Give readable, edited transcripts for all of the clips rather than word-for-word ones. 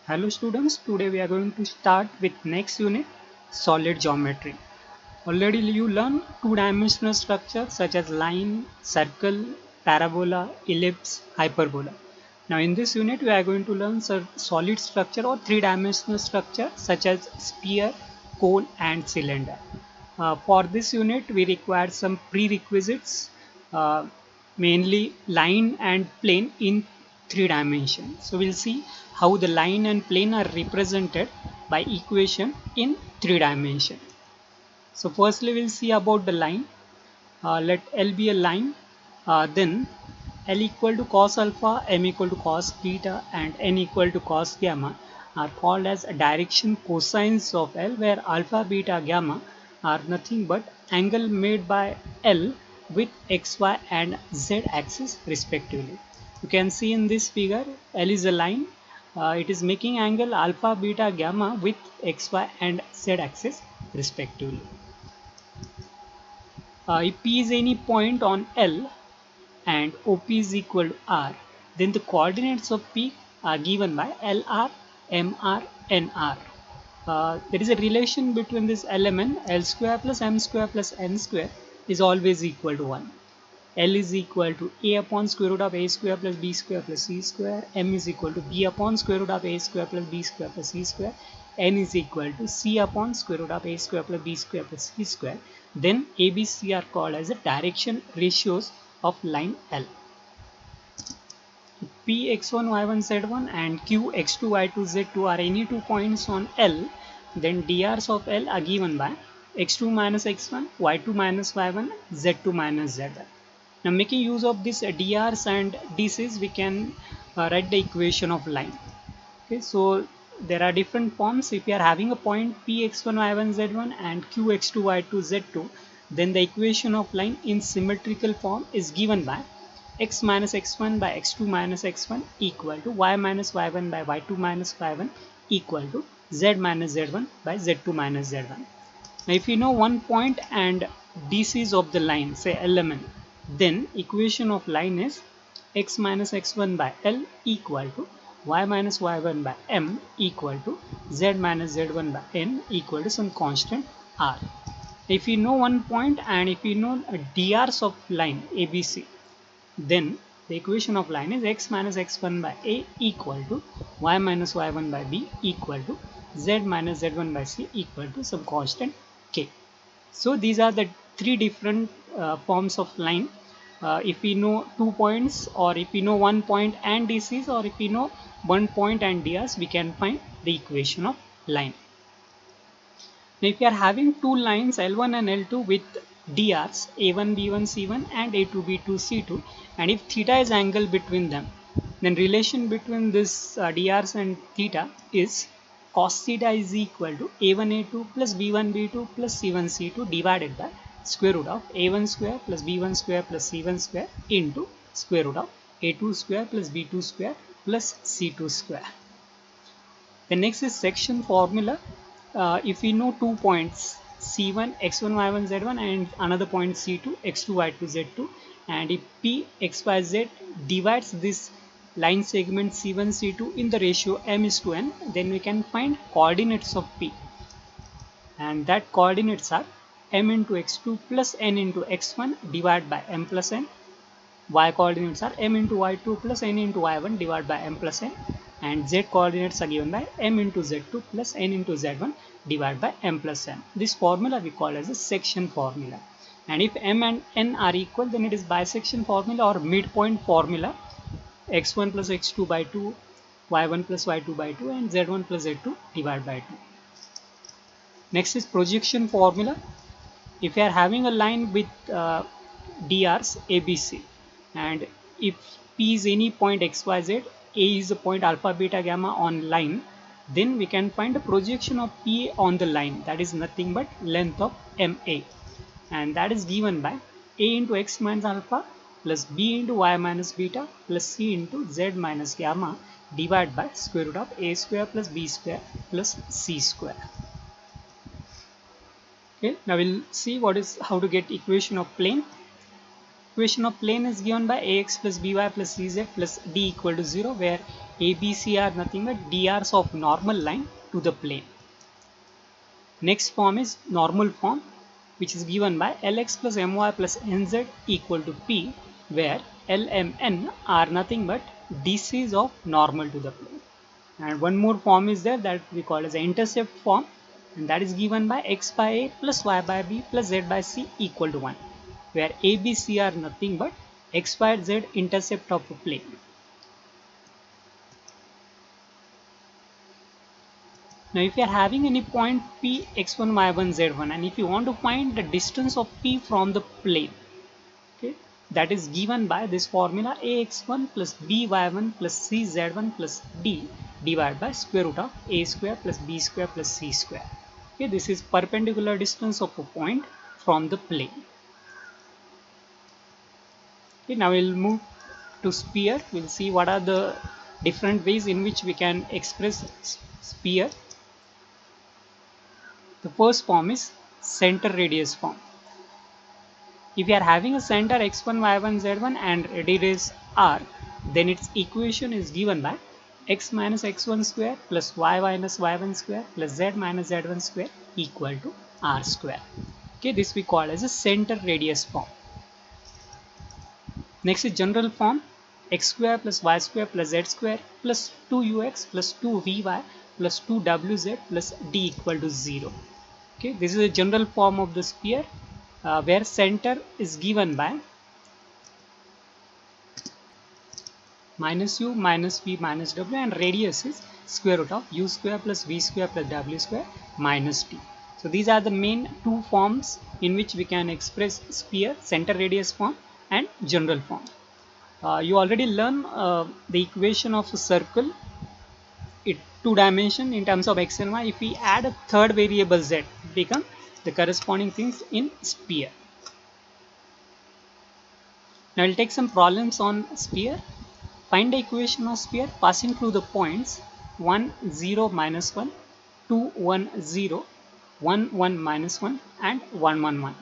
Hello students, today we are going to start with next unit, solid geometry. Already you learned two-dimensional structures such as line, circle, parabola, ellipse, hyperbola. Now in this unit we are going to learn solid structure or three-dimensional structure such as sphere, cone and cylinder. For this unit we require some prerequisites, uh, mainly line and plane in three dimensions. So we'll see how the line and plane are represented by equation in three dimensions. So firstly we'll see about the line. Let L be a line, then L equal to cos alpha, M equal to cos beta and N equal to cos gamma are called as direction cosines of L, where alpha, beta, gamma are nothing but angle made by L with x, y and z axis respectively. You can see in this figure L is a line, it is making angle alpha, beta, gamma with x, y and z axis respectively. If P is any point on L and OP is equal to R, then the coordinates of P are given by LR, MR, NR. There is a relation between this element L square plus M square plus N square is always equal to 1. L is equal to A upon square root of A square plus B square plus C square. M is equal to B upon square root of A square plus B square plus C square. N is equal to C upon square root of A square plus B square plus C square. Then A, B, C are called as the direction ratios of line L. P x1, y1, z1 and Q x2, y2, z2 are any two points on L, then drs of L are given by x2 minus x1, y2 minus y1, z2 minus z1. Now making use of this drs and dc's, we can write the equation of line. Okay, so there are different forms. If you are having a point P x1, y1, z1 and Q x2, y2, z2, then the equation of line in symmetrical form is given by x minus x1 by x2 minus x1 equal to y minus y1 by y2 minus y1 equal to z minus z1 by z2 minus z1. Now if you know one point and DC's of the line, say element, then equation of line is x minus x1 by L equal to y minus y1 by M equal to z minus z1 by N equal to some constant R. If you know one point and if you know DRs of line ABC, then the equation of line is x minus x1 by A equal to y minus y1 by B equal to z minus z1 by C equal to some constant K. So these are the three different forms of line. If we know 2 points, or if we know 1 point and DC's, or if we know 1 point and DRs, we can find the equation of line. Now if you are having two lines L1 and L2 with DRs A1, B1, C1 and A2, B2, C2, and if theta is angle between them, then relation between this DRs and theta is cos theta is equal to A1, A2 plus B1, B2 plus C1, C2 divided by square root of A1 square plus B1 square plus C1 square into square root of A2 square plus B2 square plus C2 square. The next is section formula. If we know 2 points C1, X1, Y1, Z1 and another point C2, X2, Y2, Z2, and if P, X, Y, Z divides this line segment C1, C2 in the ratio M is to N, then we can find coordinates of P, and that coordinates are M into X2 plus N into X1 divided by M plus N. Y coordinates are M into Y2 plus N into Y1 divided by M plus N, and Z coordinates are given by M into Z2 plus N into Z1 divided by M plus N. This formula we call as a section formula. And if M and N are equal, then it is bisection formula or midpoint formula. X1 plus X2 by 2, Y1 plus Y2 by 2 and Z1 plus Z2 divided by 2. Next is projection formula. If you are having a line with DRs ABC, and if P is any point XYZ, A is a point alpha, beta, gamma on line, then we can find the projection of P on the line, that is nothing but length of MA, and that is given by A into X minus alpha plus B into Y minus beta plus C into Z minus gamma divided by square root of A square plus B square plus C square. Okay, now we'll see what is how to get equation of plane. Equation of plane is given by ax plus by plus cz plus d equal to 0, where ABC are nothing but DRs of normal line to the plane. Next form is normal form, which is given by Lx plus My plus Nz equal to P, where Lmn are nothing but DCs of normal to the plane. And one more form is there that we call as the intercept form, and that is given by x by a plus y by b plus z by c equal to 1, where a, b, c are nothing but x, y, z intercept of a plane. Now if you are having any point P, x1, y1, z1, and if you want to find the distance of P from the plane, okay, that is given by this formula ax1 plus by1 plus cz1 plus d divided by square root of a square plus b square plus c square. Okay, this is perpendicular distance of a point from the plane. Okay, now we'll move to sphere. We'll see what are the different ways in which we can express sphere. The first form is center radius form. If you are having a center x1, y1, z1 and radius r, then its equation is given by x minus x1 square plus y minus y1 square plus z minus z1 square equal to r square. Okay, this we call as a center radius form. Next is general form, x square plus y square plus z square plus 2ux plus 2vy plus 2wz plus d equal to 0. Okay, this is a general form of the sphere where center is given by minus u minus v minus w and radius is square root of u square plus v square plus w square minus t. So these are the main two forms in which we can express sphere, center radius form and general form. You already learned the equation of a circle, it two dimension in terms of x and y. If we add a third variable z, it becomes the corresponding things in sphere. Now we'll take some problems on sphere. Find the equation of sphere passing through the points 1, 0, minus 1, 2, 1, 0, 1, 1, minus 1 and 1, 1, 1.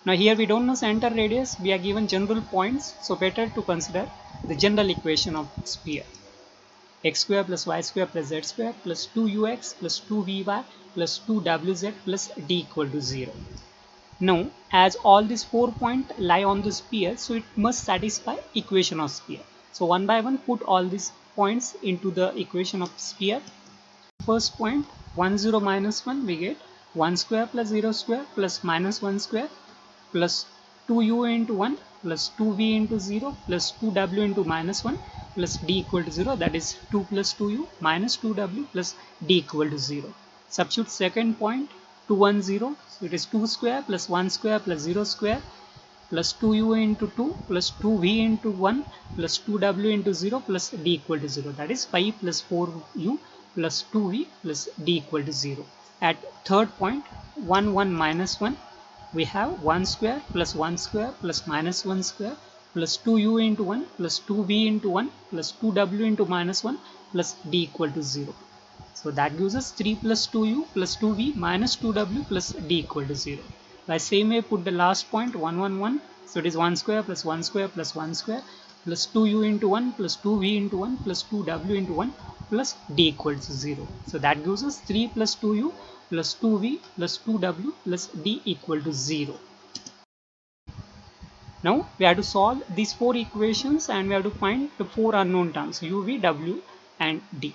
Now here we don't know center radius, we are given general points, so better to consider the general equation of sphere. X square plus y square plus z square plus 2ux plus 2vy plus 2wz plus d equal to 0. Now as all these 4 points lie on the sphere, so it must satisfy equation of sphere. So one by one put all these points into the equation of sphere. First point 1, 0, minus 1, we get 1 square plus 0 square plus minus 1 square plus 2u into 1 plus 2v into 0 plus 2w into minus 1 plus d equal to 0, that is 2 plus 2u minus 2w plus d equal to 0. Substitute second point 2, 1, 0, so it is 2 square plus 1 square plus 0 square plus 2u into 2 plus 2v into 1 plus 2w into 0 plus d equal to 0, that is 5 plus 4u plus 2v plus d equal to 0. At third point 1, 1, minus 1, we have 1 square plus 1 square plus minus 1 square plus 2u into 1 plus 2v into 1 plus 2w into minus 1 plus d equal to 0. So that gives us 3 plus 2u plus 2v minus 2w plus d equal to 0. By same way put the last point 1, 1, 1, so it is 1 square plus 1 square plus 1 square plus 2u into 1 plus 2v into 1 plus 2w into 1 plus d equal to 0. So that gives us 3 plus 2u plus 2v plus 2w plus d equal to 0. Now we have to solve these 4 equations and we have to find the 4 unknown terms u, v, w and d.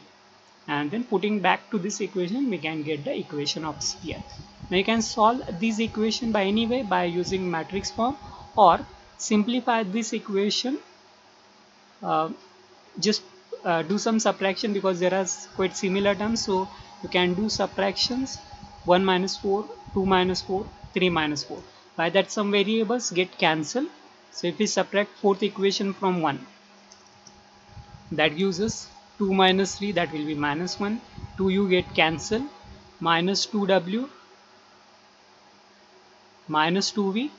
And then putting back to this equation we can get the equation of sphere. Now you can solve this equation by any way, by using matrix form, or simplify this equation, just do some subtraction because there are quite similar terms, so you can do subtractions 1 minus 4, 2 minus 4, 3 minus 4. By that some variables get cancelled, so if we subtract fourth equation from 1, that gives us 2 minus 3, that will be minus 1, 2u get cancelled, minus 2w minus 2v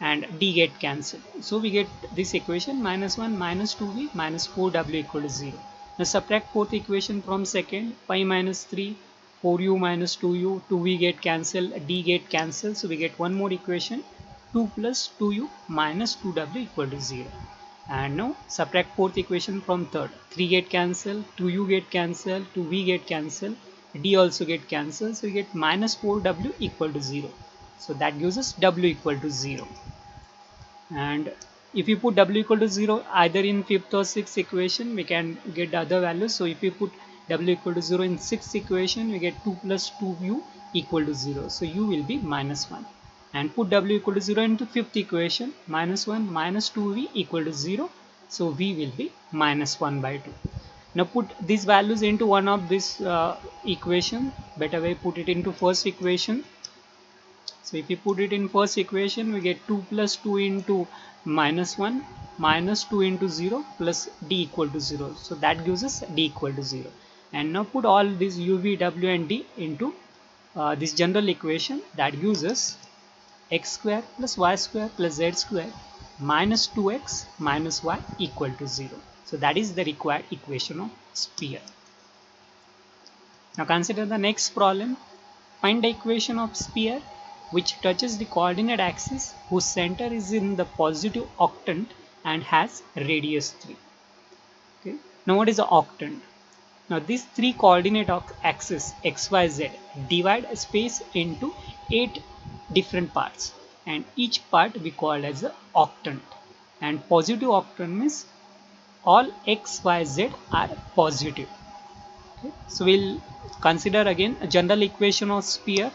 and d get cancelled. So we get this equation minus 1 minus 2v minus 4w equal to 0. Now subtract fourth equation from second, 5 minus 3, 4u minus 2u, 2v get cancelled, d get cancelled, so we get one more equation 2 plus 2u minus 2w equal to 0. And now subtract fourth equation from third. 3 get cancelled, 2u get cancelled, 2v get cancelled, d also get cancelled, so we get minus 4w equal to 0. So that gives us w equal to 0. And if you put w equal to 0 either in fifth or sixth equation, we can get the other values. So if you put w equal to 0 in sixth equation, we get 2 plus 2u equal to 0. So u will be minus 1. And put w equal to 0 into fifth equation, minus 1 minus 2v equal to 0. So v will be minus 1 by 2. Now put these values into one of this equation. Better way, put it into first equation. So if we put it in first equation, we get 2 plus 2 into minus 1 minus 2 into 0 plus d equal to 0. So that gives us d equal to 0. And now put all these u, v, w and d into this general equation. That gives us x square plus y square plus z square minus 2x minus y equal to 0. So that is the required equation of sphere. Now consider the next problem. Find the equation of sphere which touches the coordinate axis, whose center is in the positive octant and has radius 3. Okay. Now what is the octant? Now these three coordinate axes x, y, z divide a space into 8 different parts, and each part we call as a octant. And positive octant means all x, y, z are positive. Okay. So we'll consider again a general equation of sphere.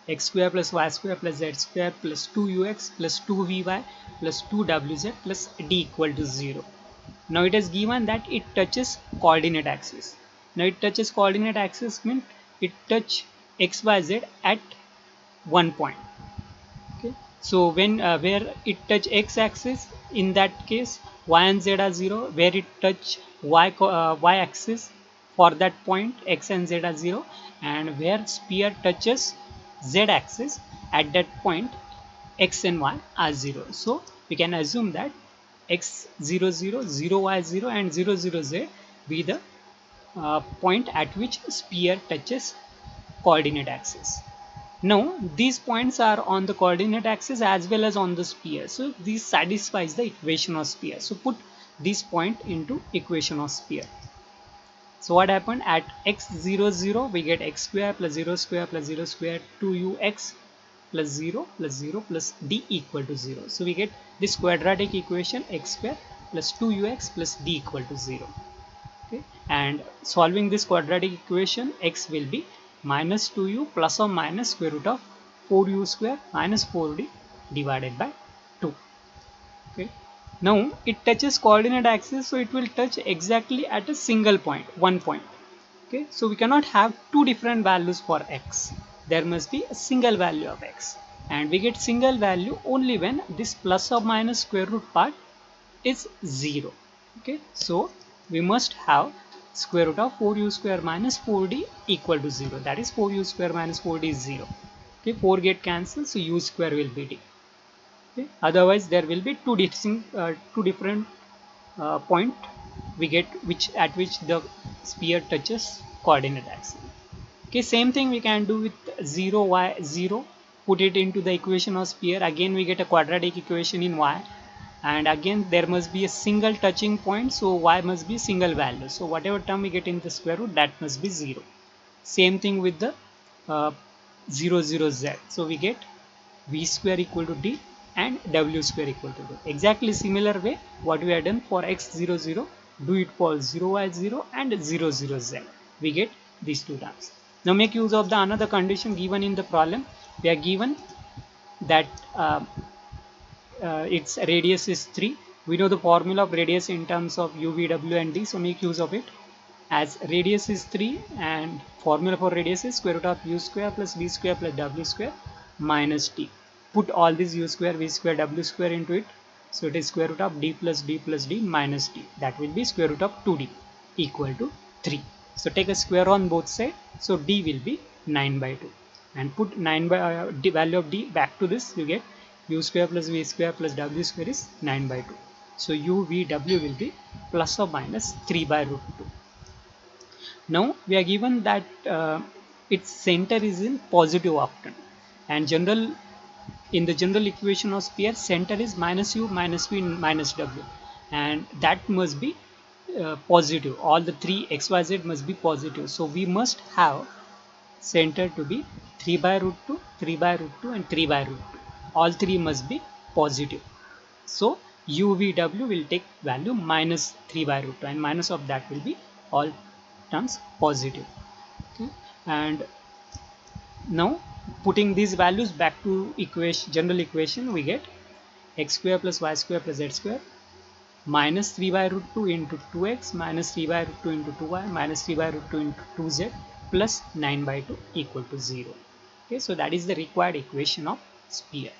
X square plus y square plus z square plus 2ux plus 2vy plus 2wz plus d equal to 0. Now it is given that it touches coordinate axis. Now it touches coordinate axis means it touch x, y, z at one point. Okay. So when where it touch x axis, in that case y and z are 0. Where it touch y axis, for that point x and z are 0. And where sphere touches z axis, at that point x and y are 0. So we can assume that x 0 0 0 y 0 and 0 0 z be the point at which sphere touches coordinate axis. Now these points are on the coordinate axis as well as on the sphere, so this satisfies the equation of sphere. So put this point into equation of sphere. So what happened at x 0 0, we get x square plus 0 square plus 0 square 2ux plus 0 plus 0 plus d equal to 0. So we get this quadratic equation x square plus 2ux plus d equal to 0. Okay. And solving this quadratic equation, x will be minus 2u plus or minus square root of 4u square minus 4d divided by 2. Okay. Now it touches coordinate axis, so it will touch exactly at a single point, one point. Okay. So we cannot have two different values for x. There must be a single value of x, and we get single value only when this plus or minus square root part is 0. Okay. So we must have square root of 4u square minus 4d equal to 0. That is 4u square minus 4d is 0. Okay, 4 get cancelled, so u square will be d. Okay, otherwise there will be two different point we get at which the sphere touches coordinate axis. Okay, same thing we can do with 0 y 0. Put it into the equation of sphere. Again we get a quadratic equation in y. And again there must be a single touching point, so y must be single value. So whatever term we get in the square root, that must be 0. Same thing with the 0 0 z. So we get v square equal to d and w square equal to d. Exactly similar way what we have done for x 0 0, do it for 0 y 0 and 0 0 z. We get these two terms. Now make use of the another condition given in the problem. We are given that its radius is 3. We know the formula of radius in terms of u, v, w and d, so make use of it. As radius is 3 and formula for radius is square root of u square plus v square plus w square minus d. Put all these u square, v square, w square into it. So it is square root of d plus d plus d minus d. That will be square root of 2d equal to 3. So take a square on both sides. So d will be 9 by 2. And put 9 by the value of d back to this, you get u square plus v square plus w square is 9 by 2. So u, v, w will be plus or minus 3 by root 2. Now we are given that its center is in positive octant, and general in the general equation of sphere, center is minus u minus v minus w, and that must be positive. All the three xyz must be positive, so we must have center to be 3 by root 2, 3 by root 2 and 3 by root 2. All three must be positive. So UVW will take value minus 3 by root 2, and minus of that will be all terms positive. Okay. And now putting these values back to equation, general equation, we get x square plus y square plus z square minus 3 by root 2 into 2x minus 3 by root 2 into 2y minus 3 by root 2 into 2z plus 9 by 2 equal to 0. Okay, so that is the required equation of sphere.